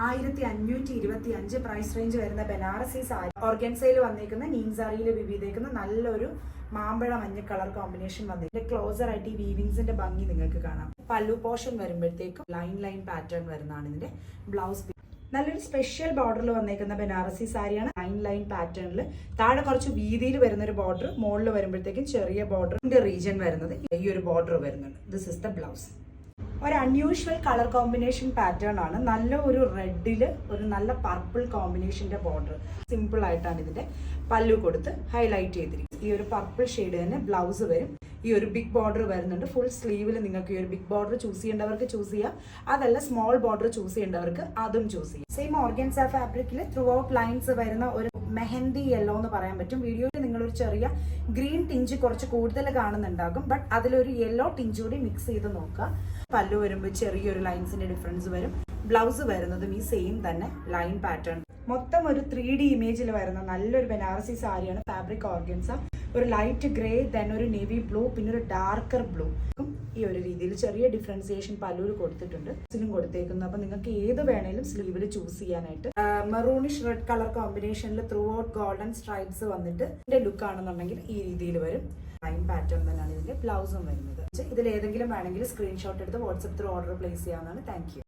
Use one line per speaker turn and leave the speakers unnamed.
1525 price range വരുന്ന ബനാറസി സാരി ഓർഗൻസയിൽ വന്നേക്കുന്ന നീംസാരിയിൽ വിവിധേക്കുന്ന നല്ലൊരു മാമ്പഴ മഞ്ഞ കളർ കോമ്പിനേഷൻ വന്നിട്ട് ക്ലോസർ ആയിട്ട് ഈ വീവിങ്സിന്റെ ഭംഗി നിങ്ങൾക്ക് കാണാം. പല്ലു പോർഷൻ വരുമ്പോഴത്തേക്കും ലൈൻ പാറ്റേൺ വരുന്നതാണ് ഇതിന്റെ ബ്ലൗസ്. നല്ലൊരു സ്പെഷ്യൽ ബോർഡറിൽ വന്നേക്കുന്ന ബനാറസി സാരിയാണ്. ലൈൻ പാറ്റേണിൽ താഴെ കുറച്ച് വീതിയിൽ വരുന്ന ഒരു ബോർഡർ, മുകളിൽ വരുമ്പോഴത്തേക്കും ചെറിയ ബോർഡറിന്റെ റീജിയൻ വരുന്നത് ഈ ഒരു ബോർഡർ വരുന്നുണ്ട്. This is the blouse. ഒരു അൺയൂഷ്വൽ കളർ കോമ്പിനേഷൻ പാറ്റേൺ ആണ്. നല്ല ഒരു റെഡില് ഒരു നല്ല പർപ്പിൾ കോമ്പിനേഷന്റെ ബോർഡർ. സിമ്പിൾ ആയിട്ടാണ് ഇതിന്റെ പല്ലു കൊടുത്ത് ഹൈലൈറ്റ് ചെയ്തിരിക്കുന്നത്. ഈ ഒരു പർപ്പിൾ ഷെയ്ഡ് തന്നെ ബ്ലൗസ് വരും. ഈ ഒരു ബിഗ് ബോർഡർ വരുന്നുണ്ട്. ഫുൾ സ്ലീവിൽ നിങ്ങൾക്ക് ഈ ഒരു ബിഗ് ബോർഡർ ചൂസ് ചെയ്യേണ്ടവർക്ക് ചൂസ് ചെയ്യാം, അതല്ല സ്മോൾ ബോർഡർ ചൂസ് ചെയ്യേണ്ടവർക്ക് അതും ചൂസ് ചെയ്യാം. സെയിം ഓർഗൻസ ഫാബ്രിക്കിൽ ത്രൂ ഔട്ട് ലൈൻസ് വരുന്ന ഒരു മെഹന്തി യെല്ലോ എന്ന് പറയാൻ പറ്റും. വീഡിയോയിൽ നിങ്ങളൊരു ചെറിയ ഗ്രീൻ ടിഞ്ച് കുറച്ച് കൂടുതൽ കാണുന്നുണ്ടാകും, ബട്ട് അതിലൊരു യെല്ലോ ടിഞ്ച് കൂടി മിക്സ് ചെയ്ത് നോക്കുക. പല്ലു വരുമ്പോൾ ചെറിയൊരു ലൈൻസിന്റെ ഡിഫറൻസ് വരും. ബ്ലൗസ് വരുന്നതും ഈ സെയിം തന്നെ ലൈൻ പാറ്റേൺ. മൊത്തം ഒരു 3D ഇമേജിൽ വരുന്ന നല്ലൊരു ബനാറസി സാരിയാണ്. Fabric organza. ഒരു ലൈറ്റ് ഗ്രേ, ദെൻ ഒരു നേവി ബ്ലൂ, പിന്നെ ഒരു ഡാർക്കർ ബ്ലൂ. ഈ ഒരു രീതിയിൽ ചെറിയ ഡിഫറൻസിയേഷൻ പല്ലുവിൽ കൊടുത്തിട്ടുണ്ട്, സ്ലീവിലും കൊടുത്തേക്കുന്നു. അപ്പൊ നിങ്ങൾക്ക് ഏത് വേണേലും സ്ലീവിൽ ചൂസ് ചെയ്യാനായിട്ട്. മെറൂണിഷ് റെഡ് കളർ കോമ്പിനേഷനിൽ ത്രൂ ഔട്ട് ഗോൾഡൻ സ്ട്രൈപ്സ് വന്നിട്ട് ഇതിന്റെ ലുക്ക് ആണെന്നുണ്ടെങ്കിൽ ഈ രീതിയിൽ വരും. ലൈൻ പാറ്റേൺ തന്നെയാണ് ഇതിന്റെ ബ്ലൗസും വരുന്നത്. ഇതിൽ ഏതെങ്കിലും വേണമെങ്കിൽ സ്ക്രീൻഷോട്ട് എടുത്ത് വാട്സ്ആപ്പ് ത്രൂ ഓർഡർ പ്ലേസ് ചെയ്യാവുന്നതാണ്. Thank you.